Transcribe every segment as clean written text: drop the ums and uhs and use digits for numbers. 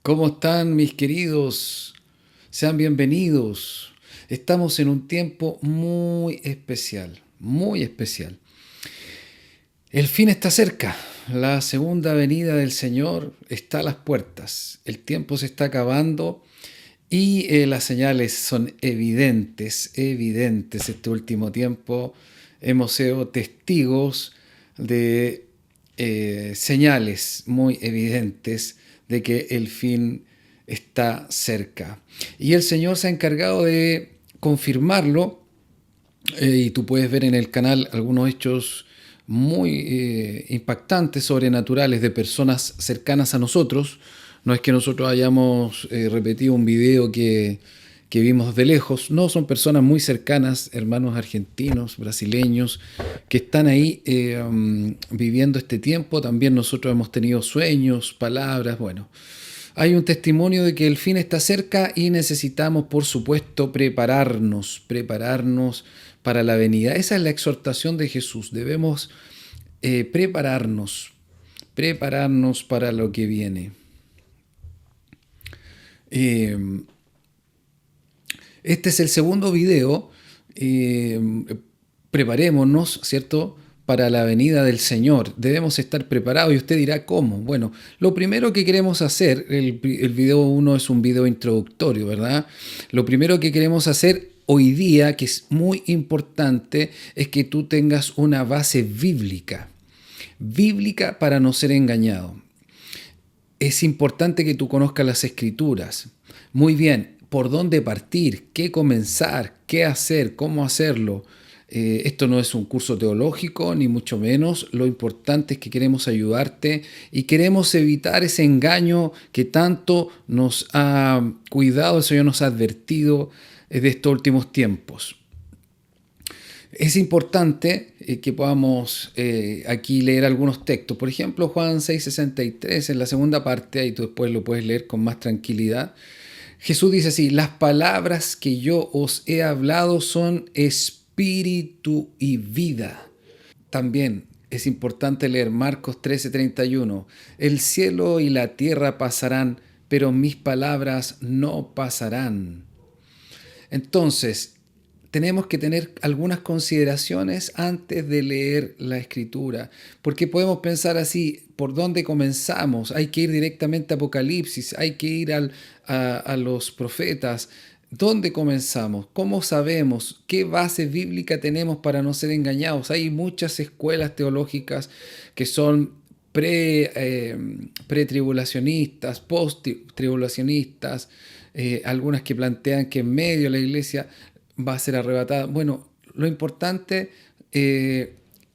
¿Cómo están mis queridos? Sean bienvenidos. Estamos en un tiempo muy especial, muy especial. El fin está cerca. La segunda venida del Señor está a las puertas. El tiempo se está acabando y las señales son evidentes, evidentes. Este último tiempo hemos sido testigos de señales muy evidentes de que el fin está cerca. Y el Señor se ha encargado de confirmarlo, y tú puedes ver en el canal algunos hechos muy impactantes, sobrenaturales, de personas cercanas a nosotros. No es que nosotros hayamos repetido un video que vimos de lejos, no, son personas muy cercanas, hermanos argentinos, brasileños, que están ahí viviendo este tiempo. También nosotros hemos tenido sueños, palabras, bueno. Hay un testimonio de que el fin está cerca y necesitamos, por supuesto, prepararnos para la venida. Esa es la exhortación de Jesús. Debemos prepararnos, prepararnos para lo que viene. Eh, Este es el segundo video. Eh, Preparémonos, ¿cierto? Para la venida del Señor. Debemos estar preparados y usted dirá, ¿cómo? Bueno, lo primero que queremos hacer, el video uno es un video introductorio, ¿verdad? Lo primero que queremos hacer hoy día, que es muy importante, es que tú tengas una base bíblica. Bíblica para no ser engañado. Es importante que tú conozcas las escrituras. Muy bien, por dónde partir, qué comenzar, qué hacer, cómo hacerlo. Esto no es un curso teológico, ni mucho menos. Lo importante es que queremos ayudarte y queremos evitar ese engaño que tanto nos ha cuidado, el Señor nos ha advertido de estos últimos tiempos. Es importante que podamos aquí leer algunos textos. Por ejemplo, Juan 6:63, en la segunda parte, ahí tú después lo puedes leer con más tranquilidad. Jesús dice así: las palabras que yo os he hablado son espíritu y vida. También es importante leer Marcos 13:31. El cielo y la tierra pasarán, pero mis palabras no pasarán. Entonces, tenemos que tener algunas consideraciones antes de leer la escritura, porque podemos pensar así: ¿por dónde comenzamos? Hay que ir directamente a Apocalipsis, hay que ir a los profetas. ¿Dónde comenzamos? ¿Cómo sabemos? ¿Qué base bíblica tenemos para no ser engañados? Hay muchas escuelas teológicas que son pre-tribulacionistas, post-tribulacionistas, algunas que plantean que en medio la iglesia va a ser arrebatada. Bueno, lo importante es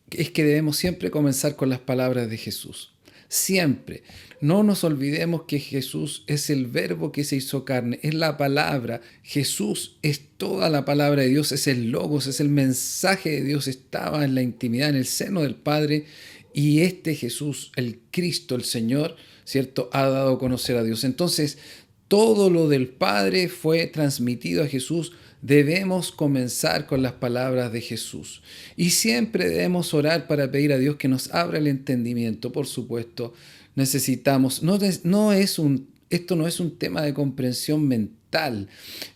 que debemos siempre comenzar con las palabras de Jesús. Siempre. No nos olvidemos que Jesús es el verbo que se hizo carne, es la palabra. Jesús es toda la palabra de Dios, es el logos, es el mensaje de Dios, estaba en la intimidad, en el seno del Padre. Y este Jesús, el Cristo, el Señor, ¿cierto?, ha dado a conocer a Dios. Entonces, todo lo del Padre fue transmitido a Jesús. Debemos comenzar con las palabras de Jesús. Y siempre debemos orar para pedir a Dios que nos abra el entendimiento. Por supuesto, necesitamos, esto no es un tema de comprensión mental,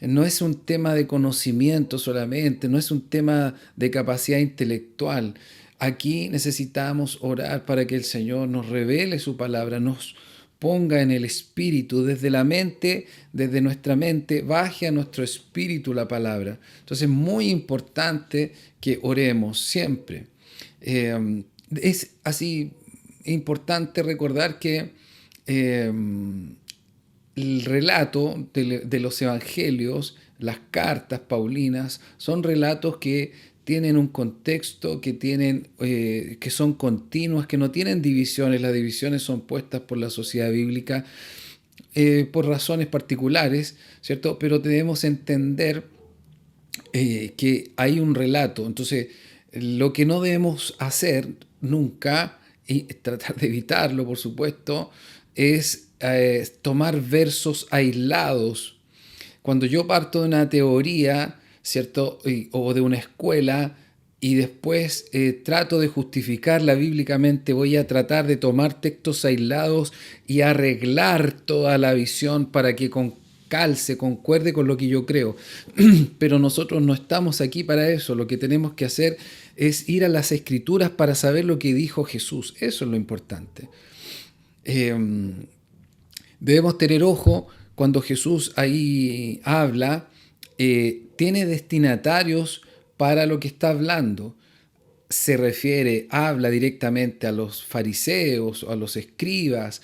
no es un tema de conocimiento solamente, no es un tema de capacidad intelectual. Aquí necesitamos orar para que el Señor nos revele su palabra, nos ponga en el espíritu, desde la mente, desde nuestra mente, baje a nuestro espíritu la palabra. Entonces es muy importante que oremos siempre. Es así importante recordar que eh, el relato de los evangelios, las cartas paulinas, son relatos que tienen un contexto, que son continuas, que no tienen divisiones. Las divisiones son puestas por la sociedad bíblica por razones particulares, ¿cierto? Pero debemos entender que hay un relato. Entonces, lo que no debemos hacer nunca, y tratar de evitarlo, por supuesto, es tomar versos aislados. Cuando yo parto de una teoría, ¿cierto? O de una escuela y después trato de justificarla bíblicamente, voy a tratar de tomar textos aislados y arreglar toda la visión para que calce, concuerde con lo que yo creo. Pero nosotros no estamos aquí para eso. Lo que tenemos que hacer es ir a las Escrituras para saber lo que dijo Jesús. Eso es lo importante. Eh, Debemos tener ojo cuando Jesús ahí habla, tiene destinatarios para lo que está hablando. Se refiere, habla directamente a los fariseos, a los escribas.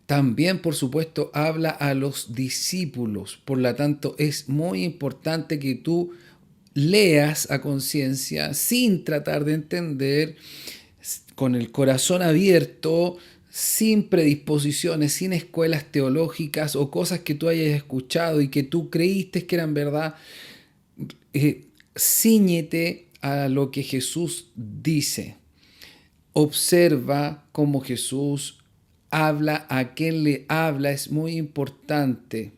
También, por supuesto, habla a los discípulos. Por lo tanto, es muy importante que tú leas a conciencia sin tratar de entender, con el corazón abierto, sin predisposiciones, sin escuelas teológicas o cosas que tú hayas escuchado y que tú creíste que eran verdad. Cíñete a lo que Jesús dice. Observa cómo Jesús habla, a quién le habla, es muy importante.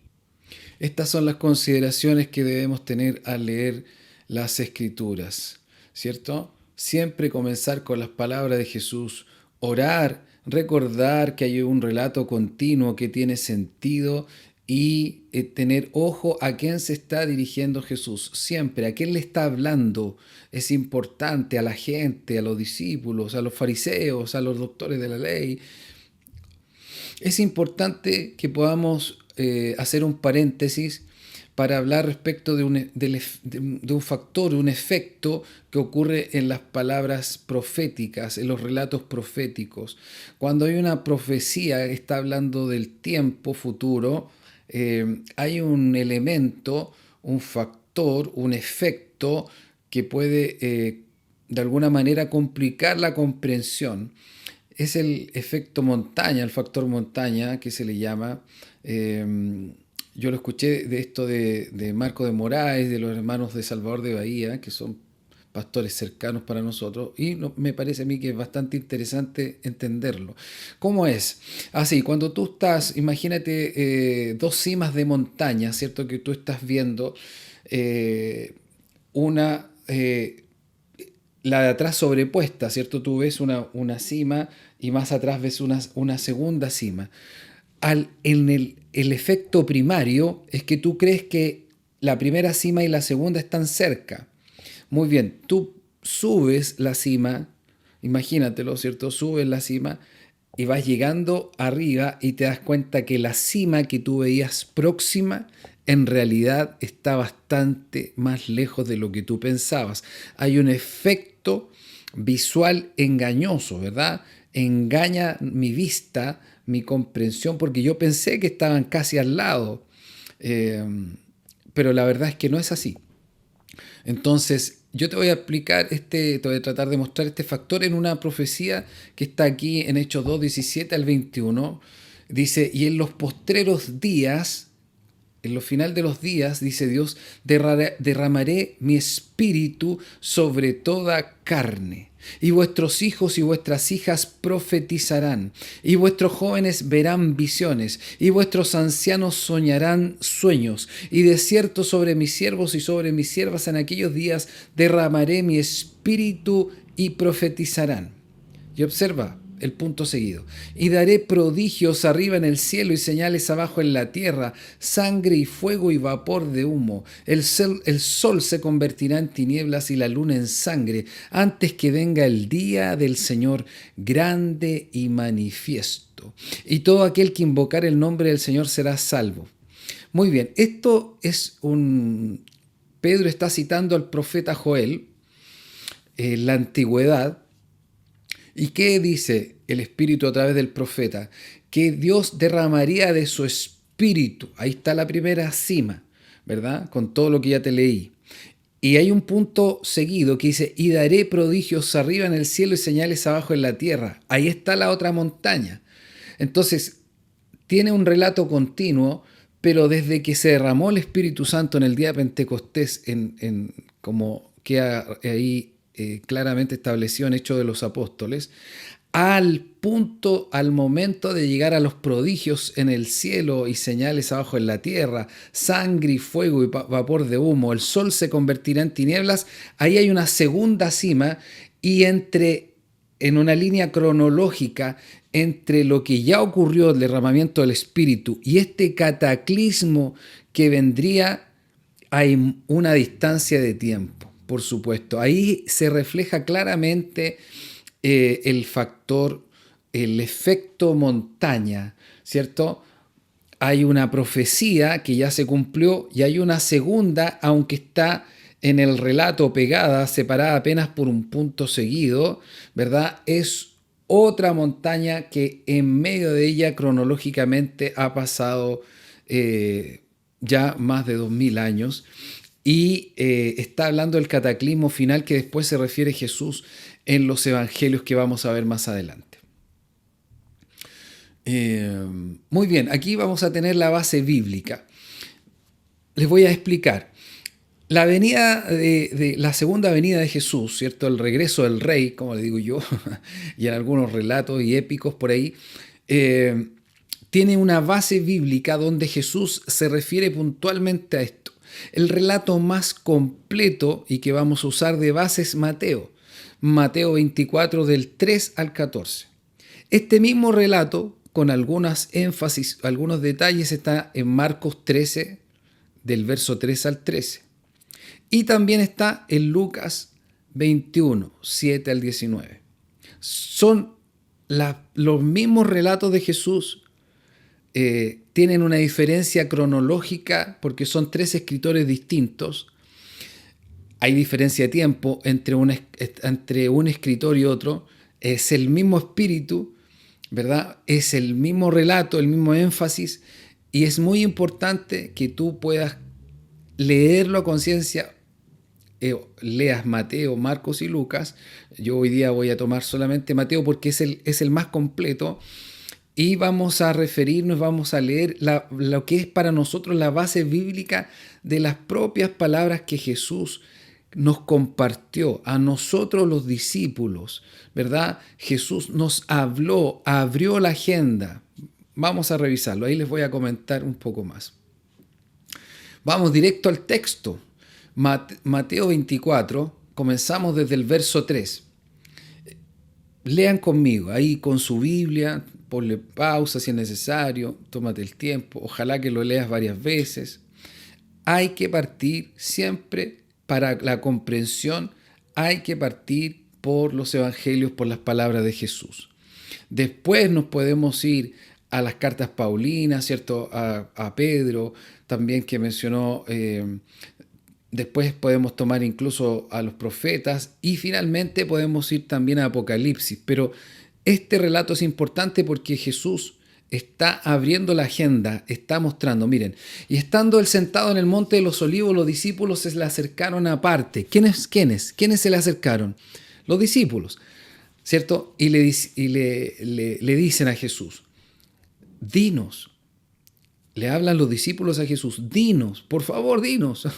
Estas son las consideraciones que debemos tener al leer las Escrituras, ¿cierto? Siempre comenzar con las palabras de Jesús, orar, recordar que hay un relato continuo que tiene sentido y tener ojo a quién se está dirigiendo Jesús. Siempre, a quién le está hablando. Es importante, a la gente, a los discípulos, a los fariseos, a los doctores de la ley. Es importante que podamos hacer un paréntesis para hablar respecto de un factor, un efecto que ocurre en las palabras proféticas, en los relatos proféticos. Cuando hay una profecía que está hablando del tiempo futuro, hay un elemento, un factor, un efecto que puede de alguna manera complicar la comprensión. Es el efecto montaña, el factor montaña que se le llama. Yo lo escuché de esto de Marco de Moraes, de los hermanos de Salvador de Bahía, que son pastores cercanos para nosotros, y me parece a mí que es bastante interesante entenderlo. ¿Cómo es? Así, cuando tú estás, imagínate dos cimas de montaña, ¿cierto? Que tú estás viendo una... la de atrás sobrepuesta, ¿cierto? Tú ves una cima y más atrás ves una segunda cima. El efecto primario es que tú crees que la primera cima y la segunda están cerca. Muy bien, tú subes la cima, imagínatelo, ¿cierto? Subes la cima y vas llegando arriba y te das cuenta que la cima que tú veías próxima en realidad está bastante más lejos de lo que tú pensabas. Hay un efecto visual engañoso, ¿verdad? Engaña mi vista, mi comprensión, porque yo pensé que estaban casi al lado, eh, pero la verdad es que no es así. Entonces, yo te voy a explicar, te voy a tratar de mostrar este factor en una profecía que está aquí en Hechos 2, 17 al 21. Dice, y en los postreros días, en lo final de los días, dice Dios, derramaré mi espíritu sobre toda carne. Y vuestros hijos y vuestras hijas profetizarán, y vuestros jóvenes verán visiones, y vuestros ancianos soñarán sueños, y de cierto sobre mis siervos y sobre mis siervas en aquellos días derramaré mi espíritu y profetizarán. Y observa el punto seguido. Y daré prodigios arriba en el cielo y señales abajo en la tierra, sangre y fuego y vapor de humo. El sol se convertirá en tinieblas y la luna en sangre, antes que venga el día del Señor grande y manifiesto. Y todo aquel que invocar el nombre del Señor será salvo. Muy bien, esto es Pedro está citando al profeta Joel en la antigüedad. ¿Y qué dice el Espíritu a través del profeta? Que Dios derramaría de su Espíritu. Ahí está la primera cima, ¿verdad? Con todo lo que ya te leí. Y hay un punto seguido que dice, y daré prodigios arriba en el cielo y señales abajo en la tierra. Ahí está la otra montaña. Entonces, tiene un relato continuo, pero desde que se derramó el Espíritu Santo en el día de Pentecostés, como queda ahí claramente establecido en Hechos de los Apóstoles, al punto, al momento de llegar a los prodigios en el cielo y señales abajo en la tierra, sangre y fuego y vapor de humo, el sol se convertirá en tinieblas, ahí hay una segunda cima y en una línea cronológica, entre lo que ya ocurrió, el derramamiento del Espíritu, y este cataclismo que vendría, hay una distancia de tiempo, por supuesto. Ahí se refleja claramente el factor, el efecto montaña, ¿cierto? Hay una profecía que ya se cumplió y hay una segunda, aunque está en el relato pegada, separada apenas por un punto seguido, ¿verdad? Es otra montaña que en medio de ella cronológicamente ha pasado ya más de 2000 años y está hablando del cataclismo final que después se refiere Jesús en los evangelios que vamos a ver más adelante. Muy bien, aquí vamos a tener la base bíblica. Les voy a explicar. La venida de la segunda venida de Jesús, ¿cierto? El regreso del rey, como le digo yo, y en algunos relatos y épicos por ahí, tiene una base bíblica donde Jesús se refiere puntualmente a esto. El relato más completo y que vamos a usar de base es Mateo. Mateo 24 del 3 al 14. Este mismo relato, con algunas énfasis, algunos detalles, está en Marcos 13, del verso 3 al 13. Y también está en Lucas 21, 7 al 19. Son los mismos relatos de Jesús, tienen una diferencia cronológica porque son tres escritores distintos. Hay diferencia de tiempo entre un escritor y otro. Es el mismo espíritu, ¿verdad? Es el mismo relato, el mismo énfasis. Y es muy importante que tú puedas leerlo a conciencia. Leas Mateo, Marcos y Lucas. Yo hoy día voy a tomar solamente Mateo porque es el más completo. Y vamos a referirnos, vamos a leer lo que es para nosotros la base bíblica de las propias palabras que Jesús nos compartió a nosotros los discípulos, ¿verdad? Jesús nos habló, abrió la agenda. Vamos a revisarlo, ahí les voy a comentar un poco más. Vamos directo al texto. Mateo 24, comenzamos desde el verso 3. Lean conmigo, ahí con su Biblia, ponle pausa si es necesario, tómate el tiempo, ojalá que lo leas varias veces. Hay que partir siempre para la comprensión, hay que partir por los evangelios, por las palabras de Jesús. Después nos podemos ir a las cartas paulinas, ¿cierto? A Pedro, también que mencionó. Después podemos tomar incluso a los profetas y finalmente podemos ir también a Apocalipsis. Pero este relato es importante porque Jesús está abriendo la agenda, está mostrando, miren, y estando él sentado en el monte de los olivos, los discípulos se le acercaron aparte. ¿Quiénes se le acercaron? Los discípulos, ¿cierto? Y le dicen a Jesús, dinos. Le hablan los discípulos a Jesús, dinos, por favor, dinos,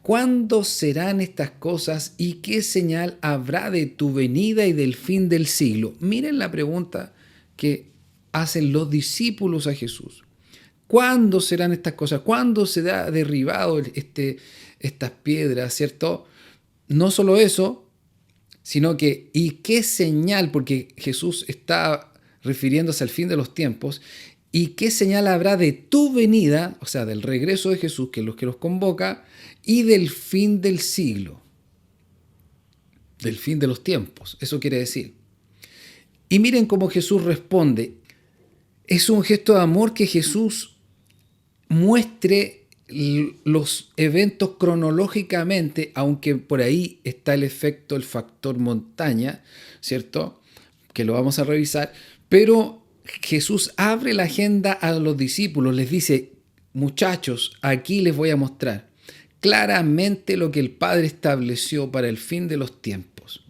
¿cuándo serán estas cosas y qué señal habrá de tu venida y del fin del siglo? Miren la pregunta que hacen los discípulos a Jesús. ¿Cuándo serán estas cosas? ¿Cuándo será derribado estas piedras, cierto? No solo eso, sino que, ¿y qué señal? Porque Jesús está refiriéndose al fin de los tiempos. ¿Y qué señal habrá de tu venida, o sea, del regreso de Jesús, que es lo que los convoca, y del fin del siglo? Del fin de los tiempos, eso quiere decir. Y miren cómo Jesús responde. Es un gesto de amor que Jesús muestre los eventos cronológicamente, aunque por ahí está el efecto, el factor montaña, ¿cierto? Que lo vamos a revisar, pero Jesús abre la agenda a los discípulos, les dice, muchachos, aquí les voy a mostrar claramente lo que el Padre estableció para el fin de los tiempos.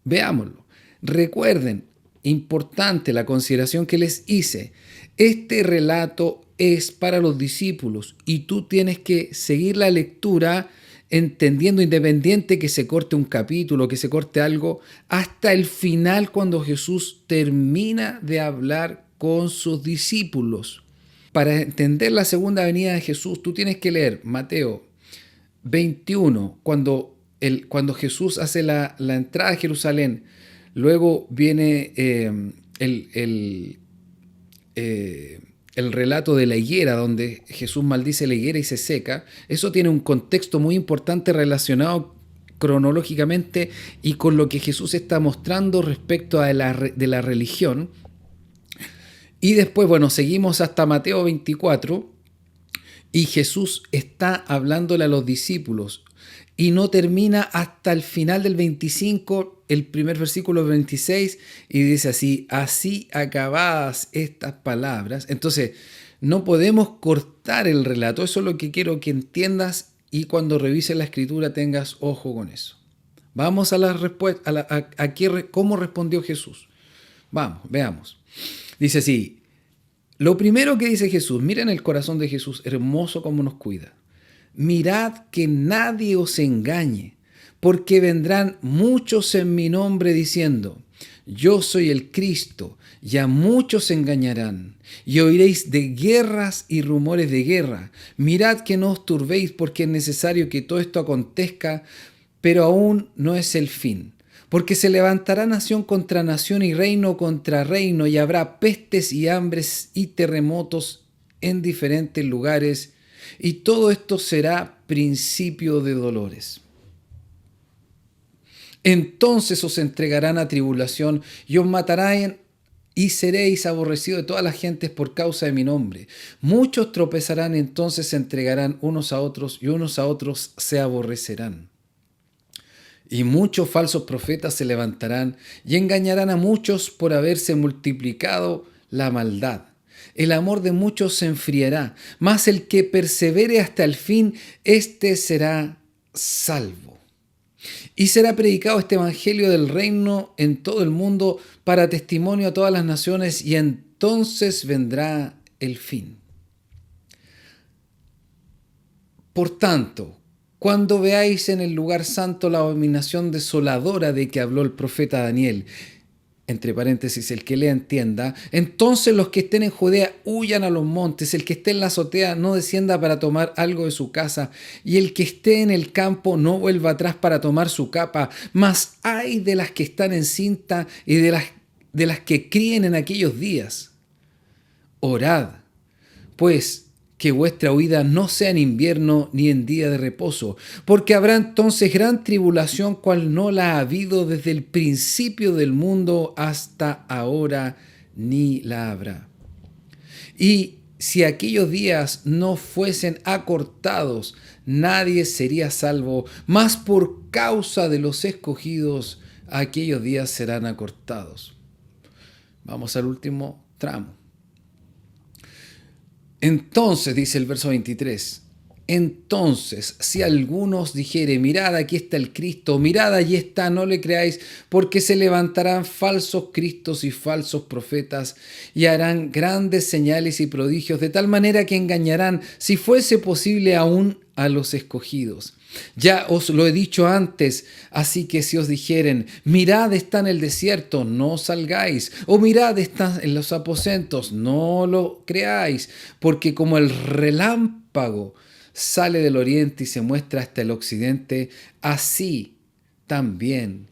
Veámoslo. Recuerden, importante la consideración que les hice, este relato es para los discípulos y tú tienes que seguir la lectura entendiendo, independiente que se corte un capítulo, que se corte algo, hasta el final cuando Jesús termina de hablar con sus discípulos. Para entender la segunda venida de Jesús, tú tienes que leer Mateo 21, cuando Jesús hace la entrada a Jerusalén. Luego viene el relato de la higuera, donde Jesús maldice la higuera y se seca. Eso tiene un contexto muy importante relacionado cronológicamente y con lo que Jesús está mostrando respecto de la religión. Y después, bueno, seguimos hasta Mateo 24 y Jesús está hablándole a los discípulos y no termina hasta el final del 25, el primer versículo 26, y dice así: así acabadas estas palabras. Entonces, no podemos cortar el relato. Eso es lo que quiero que entiendas, y cuando revises la escritura tengas ojo con eso. Vamos a la respuesta, cómo respondió Jesús. Vamos, veamos. Dice así: lo primero que dice Jesús, miren el corazón de Jesús, hermoso como nos cuida. Mirad que nadie os engañe, porque vendrán muchos en mi nombre diciendo: yo soy el Cristo, y a muchos engañarán. Y oiréis de guerras y rumores de guerra. Mirad que no os turbéis, porque es necesario que todo esto acontezca, pero aún no es el fin. Porque se levantará nación contra nación y reino contra reino, y habrá pestes y hambres y terremotos en diferentes lugares, y todo esto será principio de dolores. Entonces os entregarán a tribulación y os matarán, y seréis aborrecidos de todas las gentes por causa de mi nombre. Muchos tropezarán, entonces se entregarán unos a otros, y unos a otros se aborrecerán. Y muchos falsos profetas se levantarán y engañarán a muchos por haberse multiplicado la maldad. El amor de muchos se enfriará, mas el que persevere hasta el fin, éste será salvo. Y será predicado este evangelio del reino en todo el mundo para testimonio a todas las naciones, y entonces vendrá el fin. Por tanto, cuando veáis en el lugar santo la abominación desoladora de que habló el profeta Daniel, entre paréntesis, el que lea entienda, entonces los que estén en Judea huyan a los montes, el que esté en la azotea no descienda para tomar algo de su casa, y el que esté en el campo no vuelva atrás para tomar su capa. Mas ay de las que están encinta y de las que críen en aquellos días. Orad, pues, que vuestra huida no sea en invierno ni en día de reposo, porque habrá entonces gran tribulación, cual no la ha habido desde el principio del mundo hasta ahora, ni la habrá. Y si aquellos días no fuesen acortados, nadie sería salvo, mas por causa de los escogidos, aquellos días serán acortados. Vamos al último tramo. Entonces, dice el verso 23, entonces, si algunos dijere: mirad, aquí está el Cristo, mirad, allí está, no le creáis, porque se levantarán falsos cristos y falsos profetas, y harán grandes señales y prodigios, de tal manera que engañarán, si fuese posible, aún a los escogidos. Ya os lo he dicho antes, así que si os dijeren: mirad, está en el desierto, no salgáis, o mirad, está en los aposentos, no lo creáis, porque como el relámpago sale del oriente y se muestra hasta el occidente, así también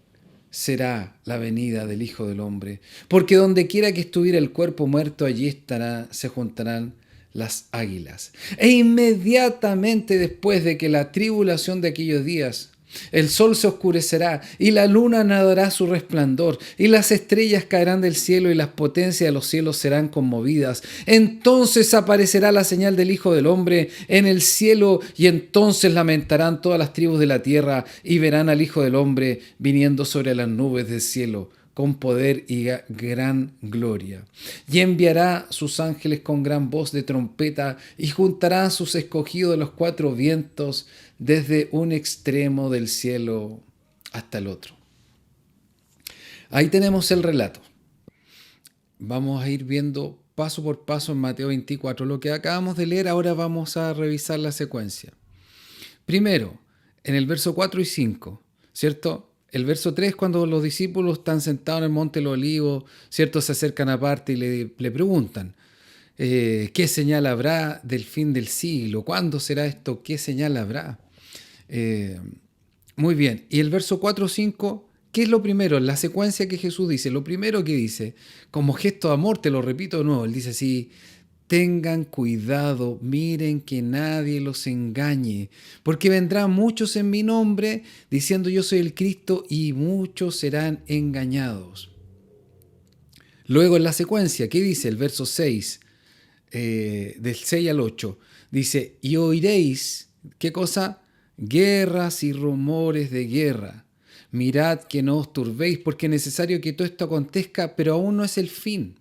será la venida del Hijo del Hombre. Porque donde quiera que estuviera el cuerpo muerto, allí se juntarán las águilas. E inmediatamente después de que la tribulación de aquellos días, el sol se oscurecerá y la luna no dará su resplandor, y las estrellas caerán del cielo y las potencias de los cielos serán conmovidas. Entonces aparecerá la señal del Hijo del Hombre en el cielo, y entonces lamentarán todas las tribus de la tierra y verán al Hijo del Hombre viniendo sobre las nubes del cielo con poder y gran gloria. Y enviará sus ángeles con gran voz de trompeta, y juntará a sus escogidos de los cuatro vientos, desde un extremo del cielo hasta el otro. Ahí tenemos el relato. Vamos a ir viendo paso por paso en Mateo 24 lo que acabamos de leer. Ahora vamos a revisar la secuencia. Primero, en el verso 4 y 5, ¿cierto? El verso 3, cuando los discípulos están sentados en el Monte de los Olivos, ¿cierto? Se acercan aparte y le preguntan, ¿qué señal habrá del fin del siglo? ¿Cuándo será esto? ¿Qué señal habrá? Eh, Muy bien. Y el verso 4 o 5, ¿qué es lo primero? La secuencia que Jesús dice. Lo primero que dice, como gesto de amor, te lo repito de nuevo, él dice así, tengan cuidado, miren que nadie los engañe, porque vendrán muchos en mi nombre diciendo yo soy el Cristo y muchos serán engañados. Luego en la secuencia, ¿qué dice? El verso 6, del 6 al 8, dice, y oiréis, ¿qué cosa? Guerras y rumores de guerra. Mirad que no os turbéis, porque es necesario que todo esto acontezca, pero aún no es el fin.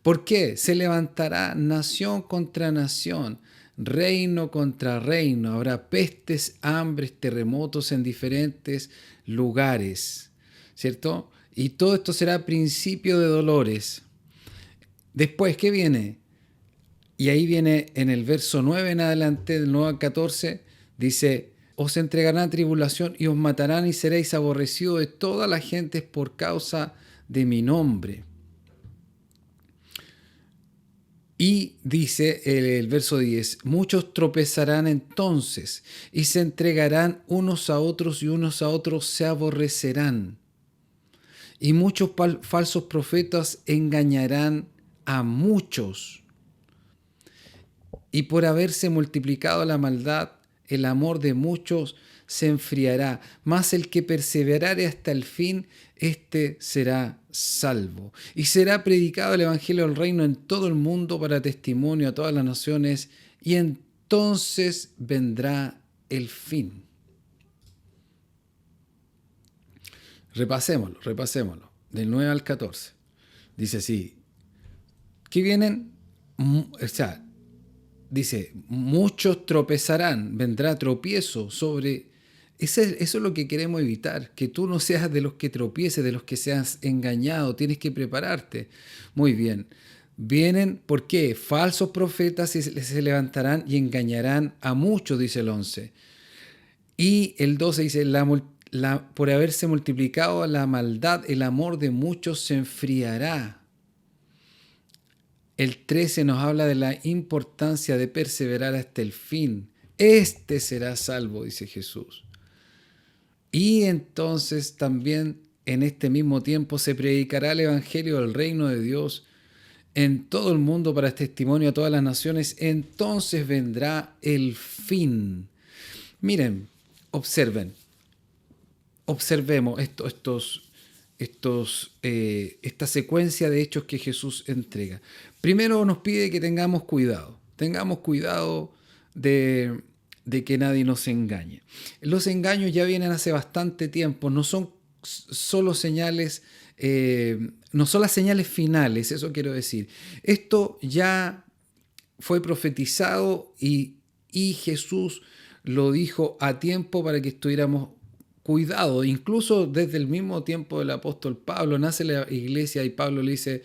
¿Por qué? Se levantará nación contra nación, reino contra reino. Habrá pestes, hambres, terremotos en diferentes lugares, ¿cierto? Y todo esto será principio de dolores. Después, ¿qué viene? Y ahí viene en el verso 9 en adelante, del 9 al 14, dice, os entregarán tribulación y os matarán y seréis aborrecidos de todas las gentes por causa de mi nombre. Y dice el verso 10, muchos tropezarán entonces y se entregarán unos a otros y unos a otros se aborrecerán. Y muchos falsos profetas engañarán a muchos. Y por haberse multiplicado la maldad, el amor de muchos se enfriará, mas el que perseverare hasta el fin, éste será salvo. Y será predicado el Evangelio del Reino en todo el mundo para testimonio a todas las naciones, y entonces vendrá el fin. Repasémoslo, del 9 al 14. Dice así, ¿qué vienen? O sea, dice, muchos tropezarán, vendrá tropiezo sobre... Eso es lo que queremos evitar, que tú no seas de los que tropieces, de los que seas engañado, tienes que prepararte. Muy bien. Vienen, ¿por qué? Falsos profetas se levantarán y engañarán a muchos, dice el 11. Y el 12 dice, por haberse multiplicado la maldad, el amor de muchos se enfriará. El 13 nos habla de la importancia de perseverar hasta el fin. Este será salvo, dice Jesús. Y entonces también en este mismo tiempo se predicará el Evangelio del Reino de Dios en todo el mundo para testimonio a todas las naciones. Entonces vendrá el fin. Miren, observemos esta secuencia de hechos que Jesús entrega. Primero nos pide que tengamos cuidado de que nadie nos engañe. Los engaños ya vienen hace bastante tiempo, no son solo señales, no son las señales finales, eso quiero decir. Esto ya fue profetizado y Jesús lo dijo a tiempo para que estuviéramos cuidado. Incluso desde el mismo tiempo del apóstol Pablo, nace la iglesia y Pablo le dice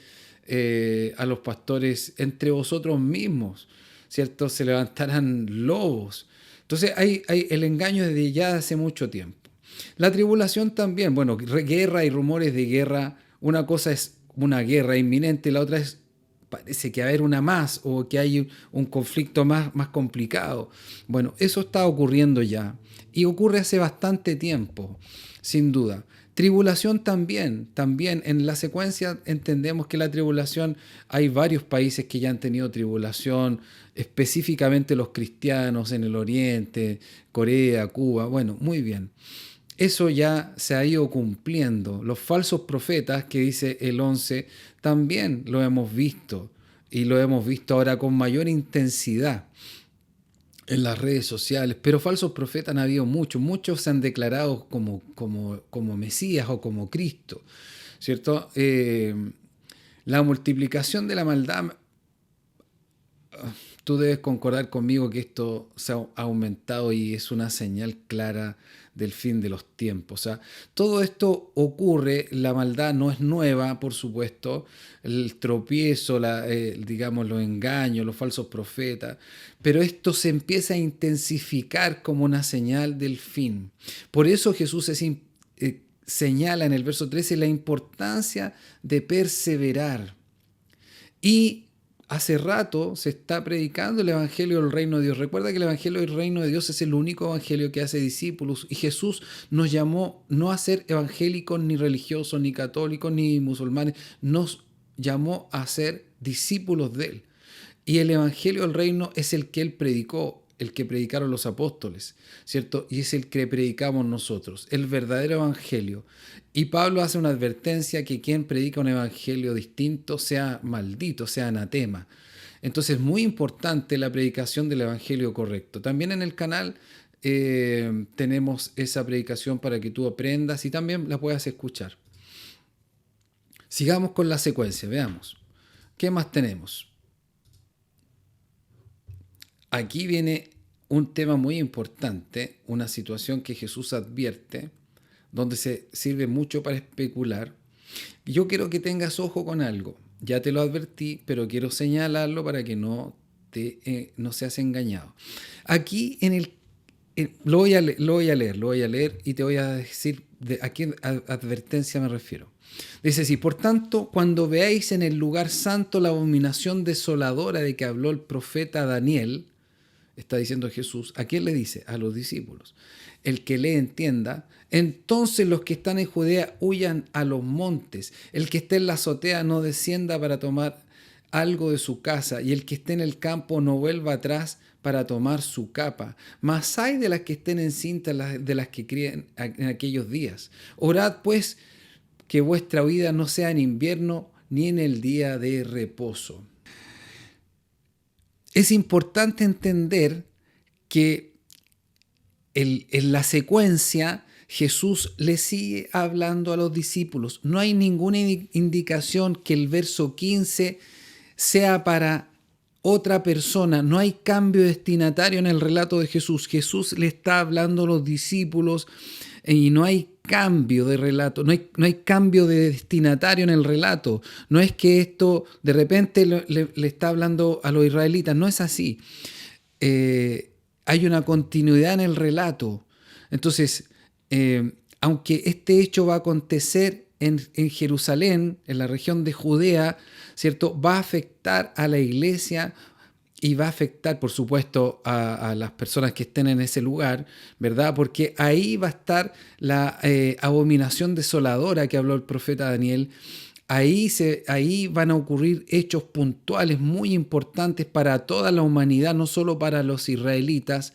a los pastores, entre vosotros mismos, ¿cierto? Se levantarán lobos. Entonces hay el engaño desde ya hace mucho tiempo. La tribulación también, bueno, guerra y rumores de guerra. Una cosa es una guerra inminente, la otra es parece que va a haber una más o que hay un conflicto más complicado. Bueno, eso está ocurriendo ya y ocurre hace bastante tiempo, sin duda. Tribulación también en la secuencia entendemos que la tribulación, hay varios países que ya han tenido tribulación, específicamente los cristianos en el Oriente, Corea, Cuba, bueno, muy bien. Eso ya se ha ido cumpliendo. Los falsos profetas, que dice el 11, también lo hemos visto y lo hemos visto ahora con mayor intensidad en las redes sociales, pero falsos profetas han habido muchos se han declarado como Mesías o como Cristo, ¿cierto? La multiplicación de la maldad, tú debes concordar conmigo que esto se ha aumentado y es una señal clara del fin de los tiempos. O sea, todo esto ocurre, la maldad no es nueva, por supuesto, el tropiezo, digamos, los engaños, los falsos profetas, pero esto se empieza a intensificar como una señal del fin. Por eso Jesús señala en el verso 13 la importancia de perseverar. Y hace rato se está predicando el Evangelio del Reino de Dios. Recuerda que el Evangelio del Reino de Dios es el único Evangelio que hace discípulos. Y Jesús nos llamó no a ser evangélicos, ni religiosos, ni católicos, ni musulmanes. Nos llamó a ser discípulos de Él. Y el Evangelio del Reino es el que Él predicó, el que predicaron los apóstoles, ¿cierto? Y es el que predicamos nosotros, el verdadero Evangelio. Y Pablo hace una advertencia que quien predica un Evangelio distinto sea maldito, sea anatema. Entonces es muy importante la predicación del Evangelio correcto. También en el canal tenemos esa predicación para que tú aprendas y también la puedas escuchar. Sigamos con la secuencia, veamos. ¿Qué más tenemos? Aquí viene un tema muy importante, una situación que Jesús advierte, donde se sirve mucho para especular. Yo quiero que tengas ojo con algo. Ya te lo advertí, pero quiero señalarlo para que no seas engañado. Aquí lo voy a leer y te voy a decir a qué advertencia me refiero. Dice así: por tanto, cuando veáis en el lugar santo la abominación desoladora de que habló el profeta Daniel, está diciendo Jesús, ¿a quién le dice? A los discípulos. El que le entienda, entonces los que están en Judea huyan a los montes. El que esté en la azotea no descienda para tomar algo de su casa, y el que esté en el campo no vuelva atrás para tomar su capa. Mas hay de las que estén encintas, de las que críen en aquellos días. Orad pues que vuestra huida no sea en invierno ni en el día de reposo. Es importante entender que en la secuencia Jesús le sigue hablando a los discípulos. No hay ninguna indicación que el verso 15 sea para otra persona. No hay cambio destinatario en el relato de Jesús. Jesús le está hablando a los discípulos y no hay cambio de relato, no hay cambio de destinatario en el relato. No es que esto de repente le está hablando a los israelitas, no es así. Hay una continuidad en el relato. Entonces, aunque este hecho va a acontecer en Jerusalén, en la región de Judea, ¿cierto? Va a afectar a la iglesia y va a afectar, por supuesto, a las personas que estén en ese lugar, ¿verdad? Porque ahí va a estar la abominación desoladora que habló el profeta Daniel. Ahí van a ocurrir hechos puntuales muy importantes para toda la humanidad, no solo para los israelitas.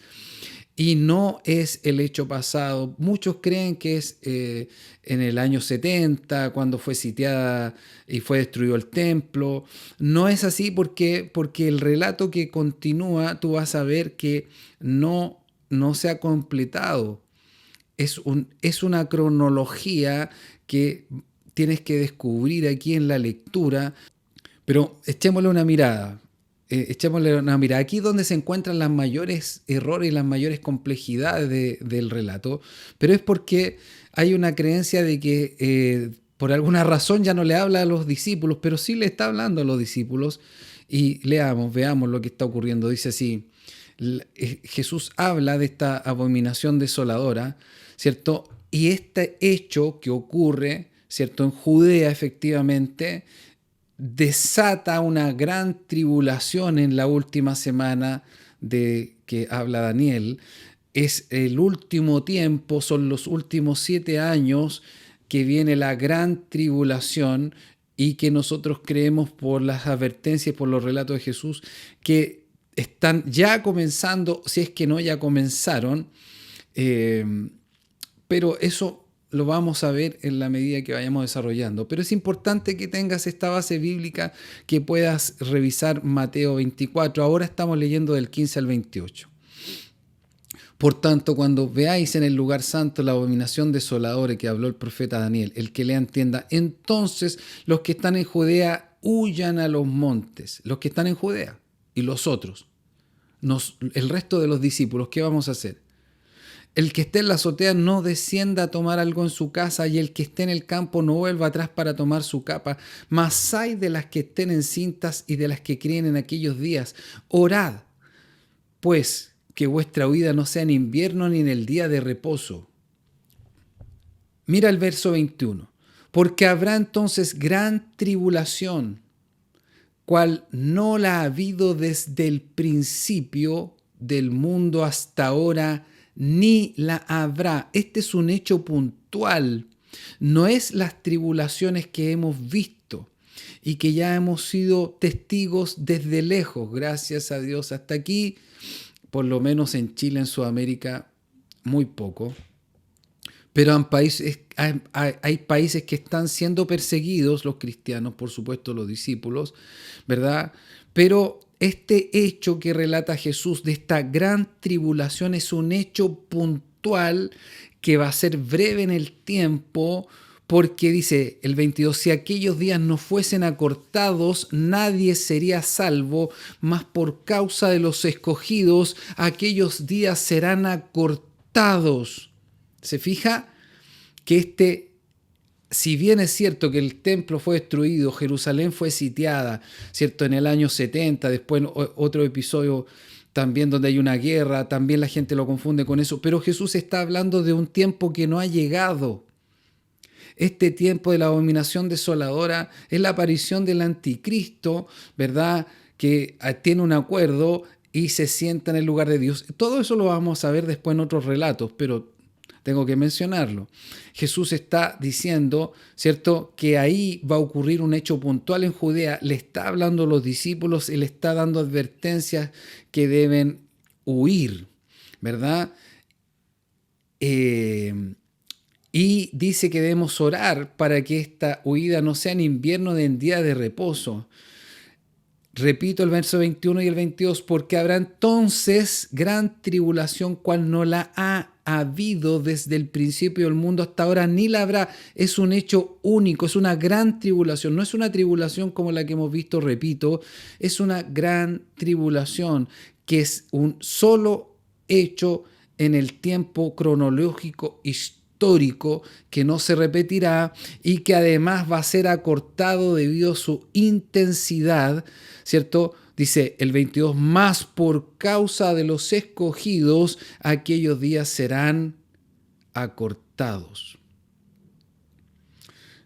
Y no es el hecho pasado. Muchos creen que es en el año 70, cuando fue sitiada y fue destruido el templo. No es así porque el relato que continúa, tú vas a ver que no se ha completado. Es una cronología que tienes que descubrir aquí en la lectura. Pero echémosle una mirada. Aquí es donde se encuentran los mayores errores y las mayores complejidades del relato, pero es porque hay una creencia de que por alguna razón ya no le habla a los discípulos, pero sí le está hablando a los discípulos. Y veamos lo que está ocurriendo. Dice así: Jesús habla de esta abominación desoladora, ¿cierto? Y este hecho que ocurre, ¿cierto?, en Judea, efectivamente, desata una gran tribulación en la última semana de que habla Daniel. Es el último tiempo, son los últimos 7 años que viene la gran tribulación, y que nosotros creemos por las advertencias, por los relatos de Jesús, que están ya comenzando, si es que no ya comenzaron, pero eso lo vamos a ver en la medida que vayamos desarrollando. Pero es importante que tengas esta base bíblica, que puedas revisar Mateo 24. Ahora estamos leyendo del 15 al 28. Por tanto, cuando veáis en el lugar santo la abominación desoladora que habló el profeta Daniel, el que lea entienda, entonces los que están en Judea huyan a los montes. Los que están en Judea. y los otros, el resto de los discípulos, ¿qué vamos a hacer? El que esté en la azotea no descienda a tomar algo en su casa, y el que esté en el campo no vuelva atrás para tomar su capa. Mas ay de las que estén encintas y de las que críen en aquellos días. Orad, pues, que vuestra huida no sea en invierno ni en el día de reposo. Mira el verso 21. Porque habrá entonces gran tribulación, cual no la ha habido desde el principio del mundo hasta ahora, ni la habrá. Este es un hecho puntual. No es las tribulaciones que hemos visto y que ya hemos sido testigos desde lejos, gracias a Dios. Hasta aquí, por lo menos en Chile, en Sudamérica, muy poco. Pero hay países que están siendo perseguidos, los cristianos, por supuesto los discípulos, ¿verdad? Pero este hecho que relata Jesús de esta gran tribulación es un hecho puntual que va a ser breve en el tiempo, porque dice el 22, si aquellos días no fuesen acortados, nadie sería salvo, mas por causa de los escogidos, aquellos días serán acortados. ¿Se fija? Que si bien es cierto que el templo fue destruido, Jerusalén fue sitiada, ¿cierto? En el año 70, después otro episodio también donde hay una guerra, también la gente lo confunde con eso, pero Jesús está hablando de un tiempo que no ha llegado. Este tiempo de la abominación desoladora es la aparición del anticristo, ¿verdad? Que tiene un acuerdo y se sienta en el lugar de Dios. Todo eso lo vamos a ver después en otros relatos, pero tengo que mencionarlo. Jesús está diciendo, ¿cierto?, que ahí va a ocurrir un hecho puntual en Judea. Le está hablando a los discípulos y le está dando advertencias que deben huir, ¿verdad? Y dice que debemos orar para que esta huida no sea en invierno ni en día de reposo. Repito el verso 21 y el 22, porque habrá entonces gran tribulación, cual no la ha habido desde el principio del mundo hasta ahora, ni la habrá. Es un hecho único, es una gran tribulación. No es una tribulación como la que hemos visto, repito, es una gran tribulación que es un solo hecho en el tiempo cronológico histórico que no se repetirá y que además va a ser acortado debido a su intensidad, ¿cierto? Dice el 22, más por causa de los escogidos, aquellos días serán acortados.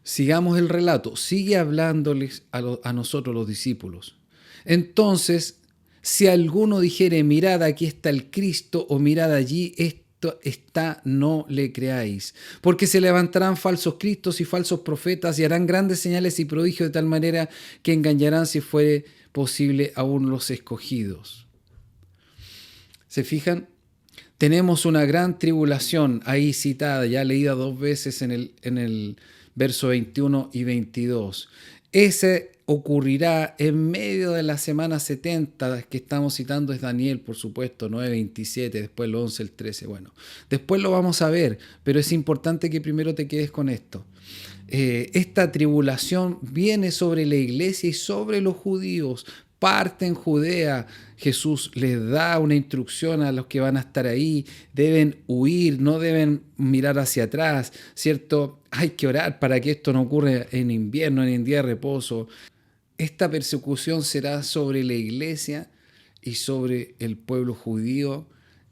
Sigamos el relato, sigue hablándoles a nosotros los discípulos. Entonces, si alguno dijere, mirad, aquí está el Cristo, o mirad allí, esto está, no le creáis. Porque se levantarán falsos cristos y falsos profetas y harán grandes señales y prodigios de tal manera que engañarán, si fuere posible, aún los escogidos. ¿Se fijan? Tenemos una gran tribulación ahí citada, ya leída 2 veces en el verso 21 y 22. Ese ocurrirá en medio de la semana 70 que estamos citando, es Daniel, por supuesto, 9:27, después el 11, el 13. Bueno, después lo vamos a ver, pero es importante que primero te quedes con esto. Esta tribulación viene sobre la iglesia y sobre los judíos. Parte en Judea, Jesús les da una instrucción a los que van a estar ahí, deben huir, no deben mirar hacia atrás, ¿cierto? Hay que orar para que esto no ocurra en invierno ni en día de reposo. Esta persecución será sobre la iglesia y sobre el pueblo judío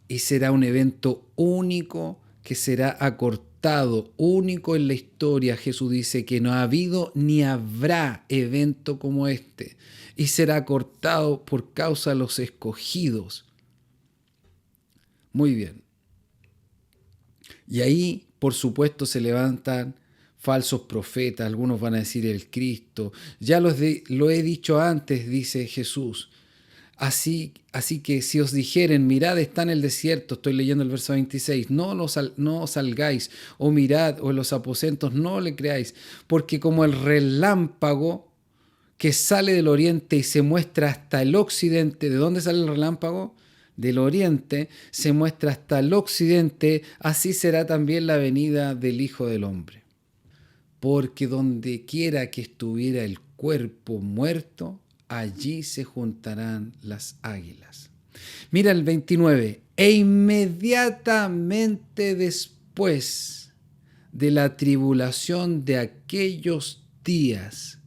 y será un evento único que será acortado, único en la historia. Jesús dice que no ha habido ni habrá evento como este y será acortado por causa de los escogidos. Muy bien. Y ahí, por supuesto, se levantan falsos profetas, algunos van a decir el Cristo. Ya lo he dicho antes, dice Jesús. Así que si os dijeren, mirad, está en el desierto, estoy leyendo el verso 26, no salgáis, o mirad, o en los aposentos, no le creáis, porque como el relámpago que sale del oriente y se muestra hasta el occidente, ¿de dónde sale el relámpago? Del oriente, se muestra hasta el occidente, así será también la venida del Hijo del Hombre. Porque donde quiera que estuviera el cuerpo muerto, allí se juntarán las águilas. Mira el 29. E inmediatamente después de la tribulación de aquellos días.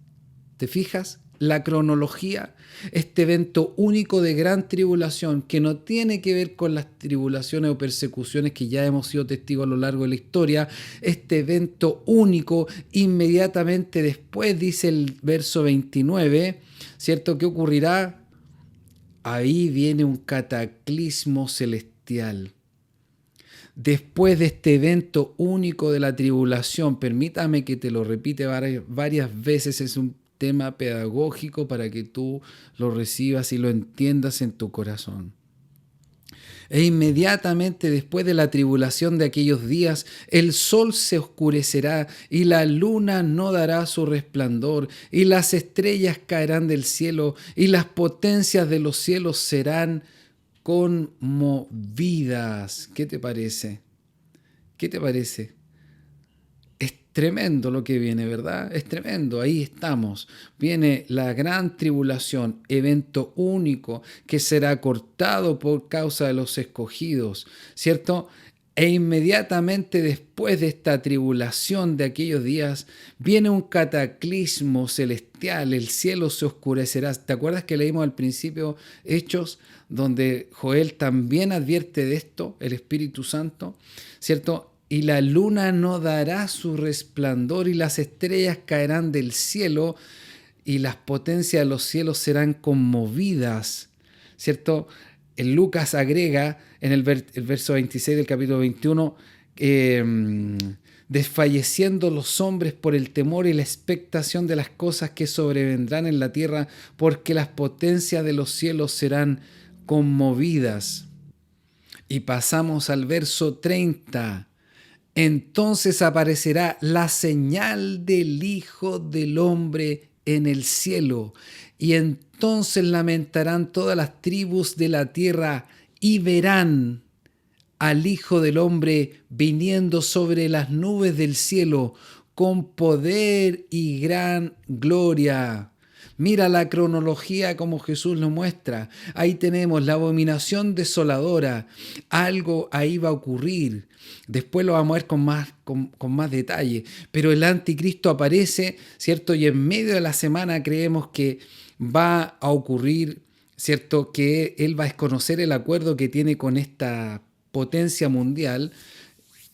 ¿Te fijas? La cronología, este evento único de gran tribulación que no tiene que ver con las tribulaciones o persecuciones que ya hemos sido testigos a lo largo de la historia, este evento único inmediatamente después, dice el verso 29, ¿cierto? ¿Qué ocurrirá? Ahí viene un cataclismo celestial. Después de este evento único de la tribulación, permítame que te lo repite varias veces, es un tema pedagógico para que tú lo recibas y lo entiendas en tu corazón. E inmediatamente después de la tribulación de aquellos días, el sol se oscurecerá y la luna no dará su resplandor y las estrellas caerán del cielo y las potencias de los cielos serán conmovidas. ¿Qué te parece? ¿Qué te parece? Es tremendo lo que viene, ¿verdad? Es tremendo, ahí estamos. Viene la gran tribulación, evento único que será cortado por causa de los escogidos, ¿cierto? E inmediatamente después de esta tribulación de aquellos días, viene un cataclismo celestial, el cielo se oscurecerá. ¿Te acuerdas que leímos al principio Hechos, donde Joel también advierte de esto, el Espíritu Santo, ¿cierto? Y la luna no dará su resplandor y las estrellas caerán del cielo y las potencias de los cielos serán conmovidas, ¿cierto? En Lucas agrega en el verso 26 del capítulo 21, desfalleciendo los hombres por el temor y la expectación de las cosas que sobrevendrán en la tierra, porque las potencias de los cielos serán conmovidas. Y pasamos al verso 30. Entonces aparecerá la señal del Hijo del Hombre en el cielo, y entonces lamentarán todas las tribus de la tierra y verán al Hijo del Hombre viniendo sobre las nubes del cielo con poder y gran gloria. Mira la cronología como Jesús lo muestra. Ahí tenemos la abominación desoladora. Algo ahí va a ocurrir. Después lo vamos a ver con más detalle. Pero el anticristo aparece, ¿cierto? Y en medio de la semana creemos que va a ocurrir, ¿cierto? Que él va a desconocer el acuerdo que tiene con esta potencia mundial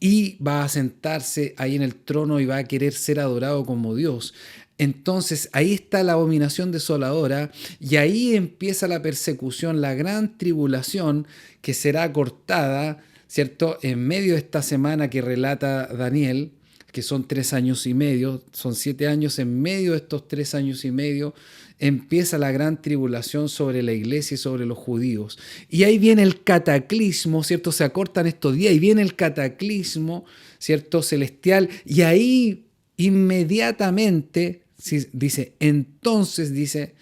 y va a sentarse ahí en el trono y va a querer ser adorado como Dios. Entonces ahí está la abominación desoladora y ahí empieza la persecución, la gran tribulación que será cortada, ¿cierto? En medio de esta semana que relata Daniel, que son 3 años y medio, son 7 años, en medio de estos 3 años y medio empieza la gran tribulación sobre la iglesia y sobre los judíos. Y ahí viene el cataclismo, ¿cierto? Se acortan estos días y viene el cataclismo, ¿cierto? Celestial y ahí inmediatamente dice, entonces dice,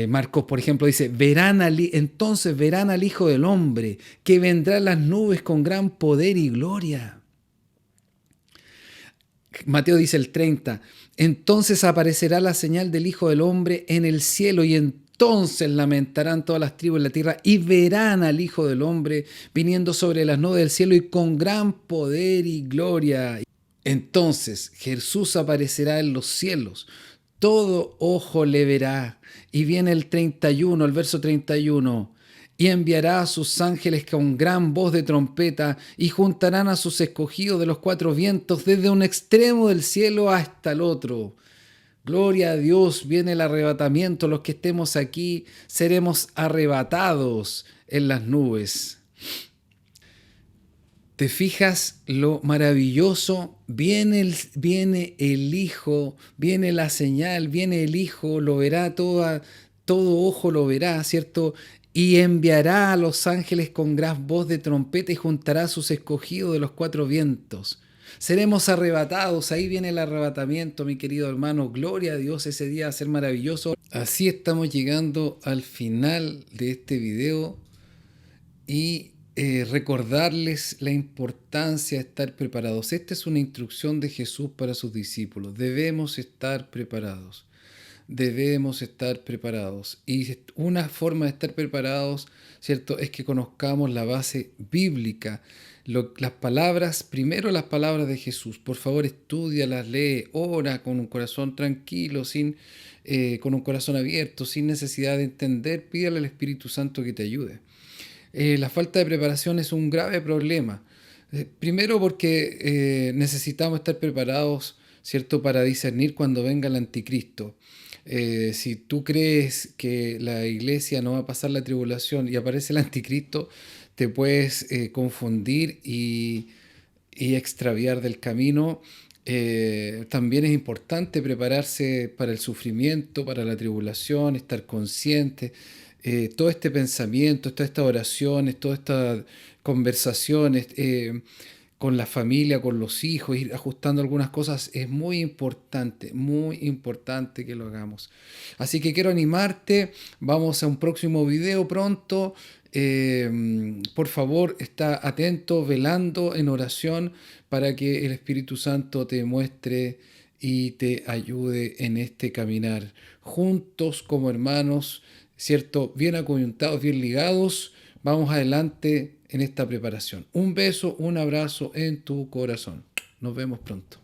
Marcos, por ejemplo, dice, entonces verán al Hijo del Hombre, que vendrá en las nubes con gran poder y gloria. Mateo dice el 30, entonces aparecerá la señal del Hijo del Hombre en el cielo y entonces lamentarán todas las tribus de la tierra y verán al Hijo del Hombre viniendo sobre las nubes del cielo y con gran poder y gloria. Entonces Jesús aparecerá en los cielos, todo ojo le verá. Y viene el 31, el verso 31. Y enviará a sus ángeles con gran voz de trompeta y juntarán a sus escogidos de los 4 vientos desde un extremo del cielo hasta el otro. Gloria a Dios, viene el arrebatamiento. Los que estemos aquí seremos arrebatados en las nubes. ¿Te fijas lo maravilloso? Viene el Hijo, viene la señal, viene el Hijo, lo verá todo ojo lo verá, ¿cierto? Y enviará a los ángeles con gran voz de trompeta y juntará a sus escogidos de los 4 vientos. Seremos arrebatados, ahí viene el arrebatamiento, mi querido hermano. Gloria a Dios, ese día va a ser maravilloso. Así estamos llegando al final de este video y recordarles la importancia de estar preparados. Esta es una instrucción de Jesús para sus discípulos. Debemos estar preparados. debemos estar preparados. Y una forma de estar preparados, ¿cierto?, es que conozcamos la base bíblica. Las palabras, primero las palabras de Jesús. Por favor, estúdialas, lee, ora con un corazón tranquilo, con un corazón abierto, sin necesidad de entender. Pídale al Espíritu Santo que te ayude. La falta de preparación es un grave problema. Primero porque necesitamos estar preparados, ¿cierto?, para discernir cuando venga el anticristo. Si tú crees que la iglesia no va a pasar la tribulación y aparece el anticristo, te puedes confundir y extraviar del camino. También es importante prepararse para el sufrimiento, para la tribulación, estar consciente. Todo este pensamiento, todas estas oraciones, todas estas conversaciones con la familia, con los hijos, ir ajustando algunas cosas, es muy importante que lo hagamos. Así que quiero animarte, vamos a un próximo video pronto. Por favor, está atento, velando en oración para que el Espíritu Santo te muestre y te ayude en este caminar. Juntos como hermanos, ¿cierto? Bien acoyuntados, bien ligados, vamos adelante en esta preparación. Un beso, un abrazo en tu corazón. Nos vemos pronto.